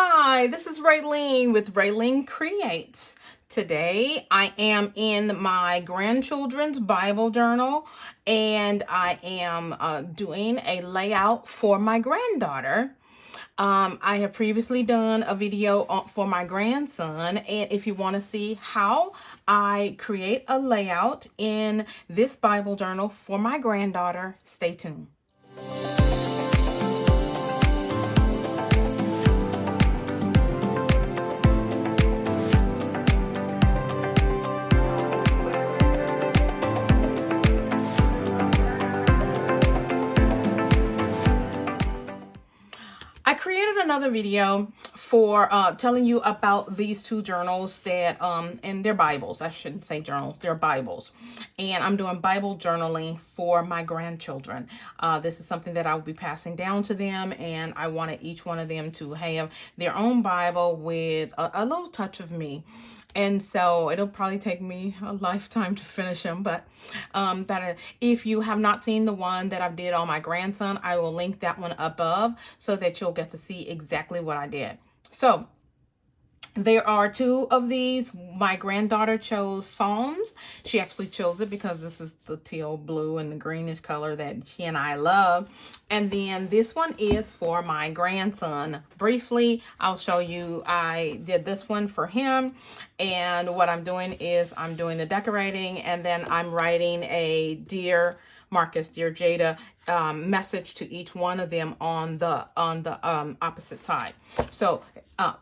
Hi, this is Ralene with RaleneCreates. Today I am in my grandchildren's Bible journal and I am doing a layout for my granddaughter. I have previously done a video for my grandson, and if you want to see how I create a layout in this Bible journal for my granddaughter, stay tuned. I created another video for telling you about these two journals that and they're Bibles. I shouldn't say journals, they're Bibles. And I'm doing Bible journaling for my grandchildren. This is something that I'll be passing down to them, and I wanted each one of them to have their own Bible with a little touch of me. And so it'll probably take me a lifetime to finish them. But if you have not seen the one that I did on my grandson, I will link that one above so that you'll get to see exactly what I did. So there are two of these. My granddaughter chose Psalms. She actually chose it because this is the teal blue and the greenish color that she and I love. And then this one is for my grandson. Briefly, I'll show you. I did this one for him. And what I'm doing is I'm doing the decorating, and then I'm writing a Dear Marcus, Dear Jada message to each one of them on the opposite side. So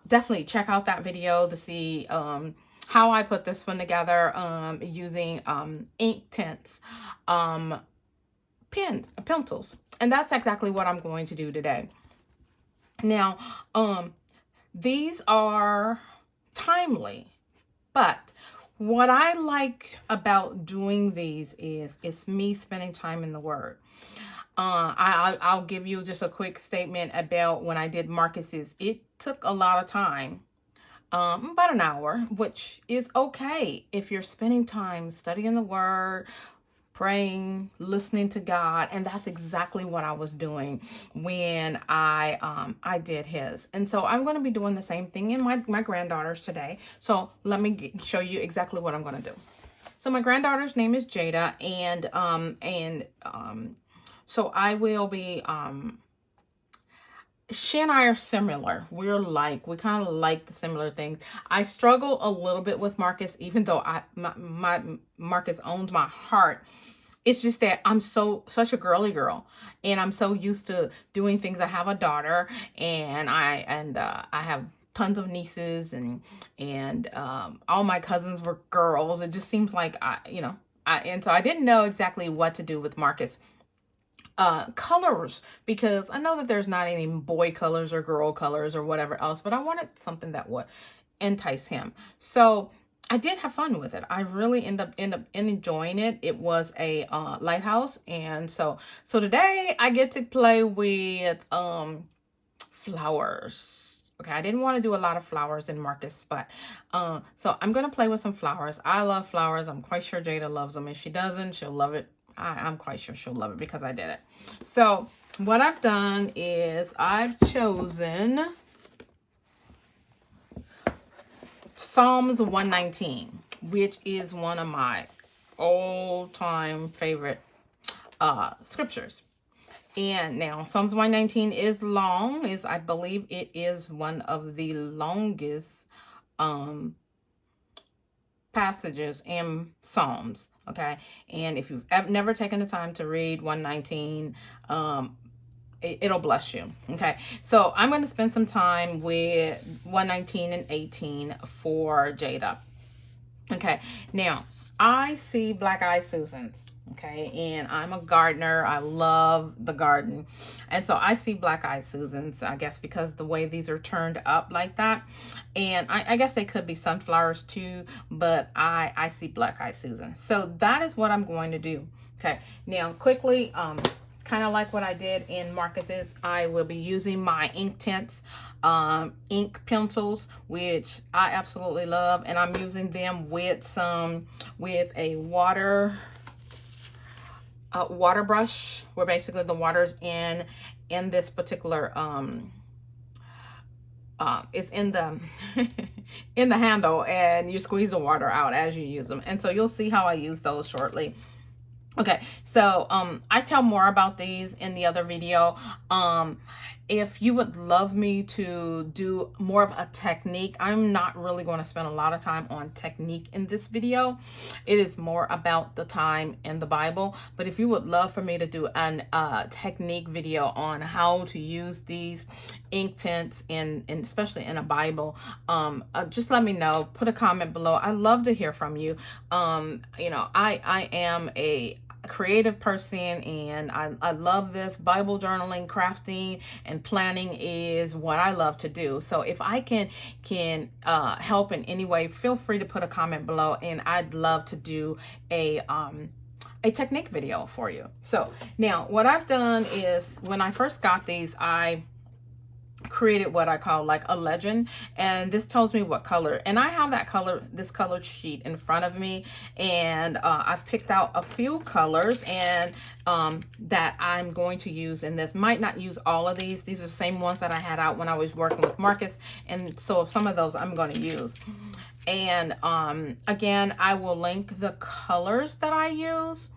definitely check out that video to see how I put this one together using ink tints, pencils, and that's exactly what I'm going to do today. Now, these are timely, but what I like about doing these is it's me spending time in the Word. I'll give you just a quick statement about when I did Marcus's. It took a lot of time, about an hour, which is okay if you're spending time studying the Word, praying, listening to God. And that's exactly what I was doing when I did his. And so I'm going to be doing the same thing in my granddaughter's today. So let me show you exactly what I'm going to do. So my granddaughter's name is Jada, and so I will be, she and I are similar. We kind of like the similar things. I struggle a little bit with Marcus, even though my Marcus owns my heart. It's just that I'm such a girly girl, and I'm so used to doing things. I have a daughter, and I have tons of nieces, and all my cousins were girls. It just seems like and so I didn't know exactly what to do with Marcus. Colors, because I know that there's not any boy colors or girl colors or whatever else, but I wanted something that would entice him. So I did have fun with it. I really end up enjoying it. It was a lighthouse, and so today I get to play with flowers. Okay, I didn't want to do a lot of flowers in Marcus, but so I'm gonna play with some flowers. I love flowers. I'm quite sure Jada loves them. If she doesn't, she'll love it. I'm quite sure she'll love it because I did it. So what I've done is I've chosen Psalms 119, which is one of my all-time favorite scriptures. And now Psalms 119 is long. I believe it is one of the longest passages in Psalms. Okay, and if you've never taken the time to read 119, it'll bless you. Okay, so I'm going to spend some time with 119 and 18 for Jada. Okay, now I see Black Eyed Susans. Okay, and I'm a gardener. I love the garden. And so I see Black Eyed Susans, I guess, because the way these are turned up like that. And I guess they could be sunflowers too, but I see Black Eyed Susans. So that is what I'm going to do. Okay, now quickly, kind of like what I did in Marcus's, I will be using my ink tints, ink pencils, which I absolutely love. And I'm using them with a water brush, where basically the water's in this particular it's in the in the handle, and you squeeze the water out as you use them. And so you'll see how I use those shortly. Okay, so I tell more about these in the other video. If you would love me to do more of a technique, I'm not really going to spend a lot of time on technique in this video. It is more about the time in the Bible. But if you would love for me to do an technique video on how to use these ink tints in especially in a Bible, just let me know. Put a comment below. I love to hear from you. You know, I am a creative person, and I love this. Bible journaling, crafting, and planning is what I love to do. So if I can help in any way, feel free to put a comment below, and I'd love to do a technique video for you. So now what I've done is, when I first got these, I created what I call like a legend, and this tells me what color, and I have that color, this color sheet in front of me, and I've picked out a few colors and that I'm going to use in this. Might not use all of these are the same ones that I had out when I was working with Marcus, and so some of those I'm going to use. And again, I will link the colors that I use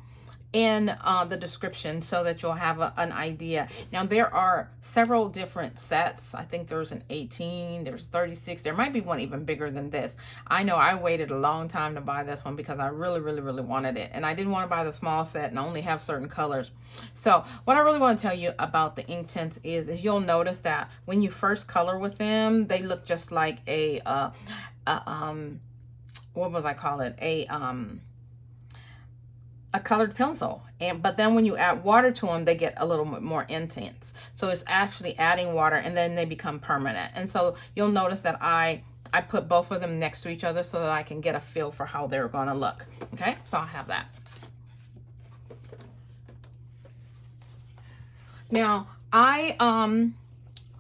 in the description so that you'll have an idea. Now there are several different sets. I think there's an 18, there's 36, there might be one even bigger than this. I know I waited a long time to buy this one because I really wanted it, and I didn't want to buy the small set and only have certain colors. So what I really want to tell you about the ink tints is you'll notice that when you first color with them, they look just like a what would I call it, a colored pencil, but then when you add water to them, they get a little bit more intense. So it's actually adding water, and then they become permanent. And so you'll notice that I put both of them next to each other so that I can get a feel for how they're going to look. Okay, so I'll have that. Now I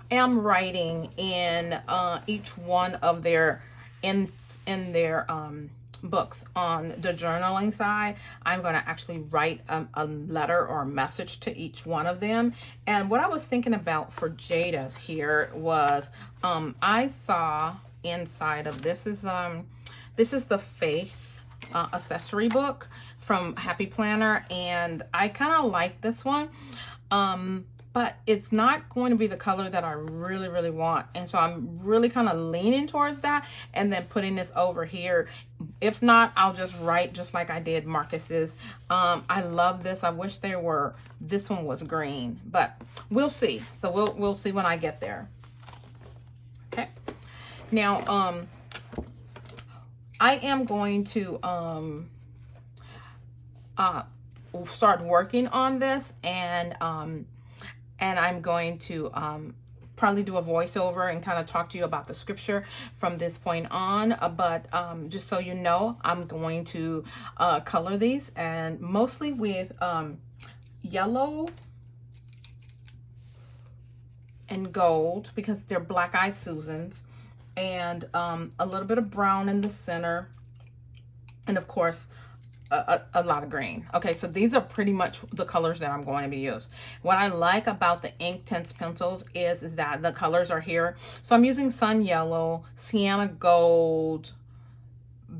am writing in each one of their in their books. On the journaling side, I'm going to actually write a letter or a message to each one of them. And what I was thinking about for Jada's here was I saw inside of this is the Faith accessory book from Happy Planner, and I kind of like this one, but it's not going to be the color that I really want, and so I'm really kind of leaning towards that, and then putting this over here. If not, I'll just write just like I did Marcus's. I love this. I wish this one was green, but we'll see. So we'll see when I get there. Okay. Now I am going to start working on this, and I'm going to probably do a voiceover and kind of talk to you about the scripture from this point on. But just so you know, I'm going to color these, and mostly with yellow and gold, because they're Black Eyed Susans, and a little bit of brown in the center, and of course a lot of green. Okay, so these are pretty much the colors that I'm going to be using. What I like about the ink tints pencils is that the colors are here. So I'm using Sun Yellow, Sienna Gold,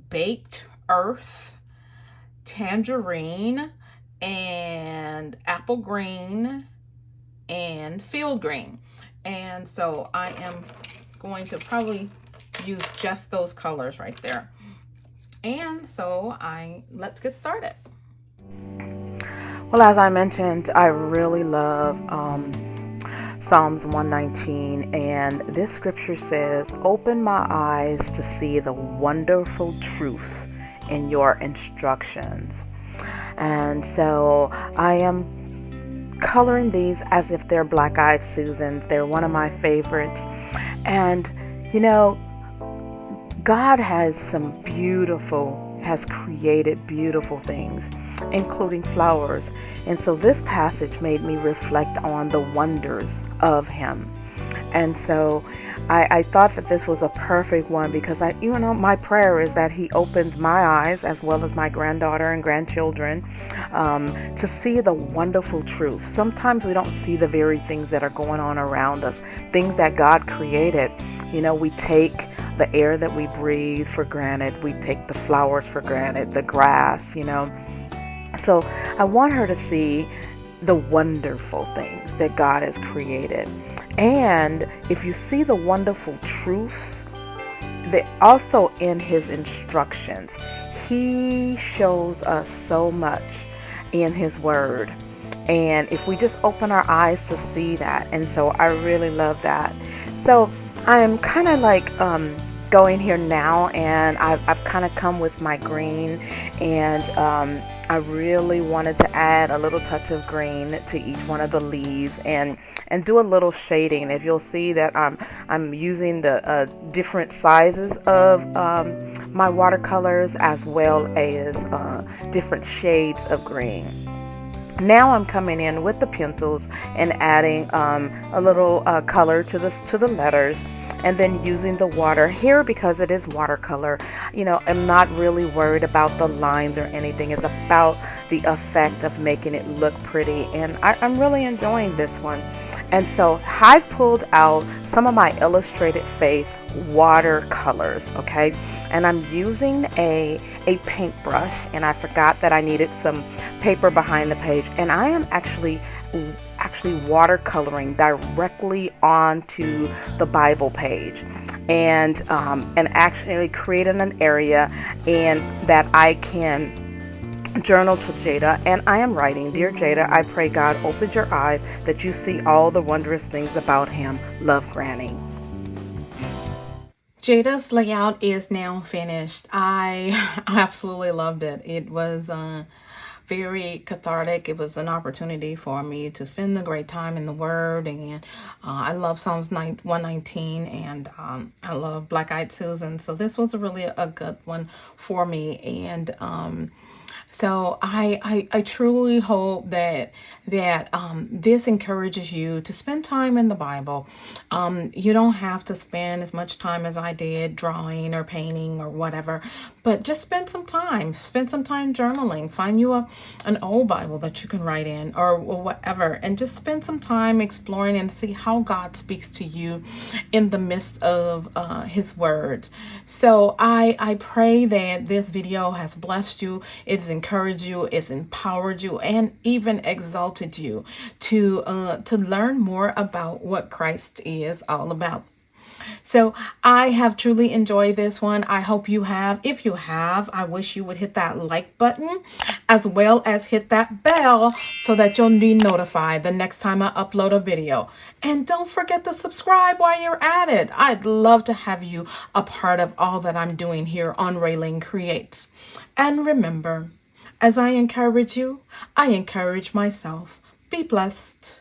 Baked Earth, Tangerine, and Apple Green, and Field Green. And so I am going to probably use just those colors right there. And so let's get started. Well, as I mentioned, I really love Psalms 119, and this scripture says, "Open my eyes to see the wonderful truth in your instructions." And so I am coloring these as if they're Black Eyed Susans. They're one of my favorites. And you know, God has created beautiful things, including flowers. And so this passage made me reflect on the wonders of Him. And so I thought that this was a perfect one, because my prayer is that He opens my eyes, as well as my granddaughter and grandchildren, to see the wonderful truth. Sometimes we don't see the very things that are going on around us, things that God created. You know, we take the air that we breathe for granted. We take the flowers for granted, the grass, you know. So I want her to see the wonderful things that God has created. And if you see the wonderful truths, they also in his instructions, he shows us so much in his word. And if we just open our eyes to see that, and so I really love that. So I am kind of like going here now, and I've kind of come with my green, and I really wanted to add a little touch of green to each one of the leaves, and do a little shading. If you'll see that I'm using the different sizes of my watercolors, as well as different shades of green. Now I'm coming in with the pencils and adding a little color to the letters, and then using the water here because it is watercolor. You know, I'm not really worried about the lines or anything. It's about the effect of making it look pretty, and I'm really enjoying this one. And so I've pulled out some of my Illustrated Faith watercolors, okay? And I'm using a paintbrush, and I forgot that I needed some paper behind the page, and I am actually watercoloring directly onto the Bible page, and actually creating an area and that I can journal to Jada. And I am writing, "Dear Jada, I pray God opens your eyes that you see all the wondrous things about him. Love, Granny." Jada's layout is now finished. I absolutely loved it. It was very cathartic. It was an opportunity for me to spend a great time in the Word, and I love Psalms 119, and I love Black Eyed Susan. So this was really a good one for me, and so I truly hope that this encourages you to spend time in the Bible. You don't have to spend as much time as I did drawing or painting or whatever, but just spend some time. Spend some time journaling. Find you an old Bible that you can write in, or whatever, and just spend some time exploring and see how God speaks to you in the midst of his words. So I pray that this video has blessed you. It's encouraged you, it's empowered you, and even exalted you to learn more about what Christ is all about. So I have truly enjoyed this one. I hope you have. If you have, I wish you would hit that like button, as well as hit that bell so that you'll be notified the next time I upload a video. And don't forget to subscribe while you're at it. I'd love to have you a part of all that I'm doing here on Ralene Creates. And remember, as I encourage you, I encourage myself. Be blessed.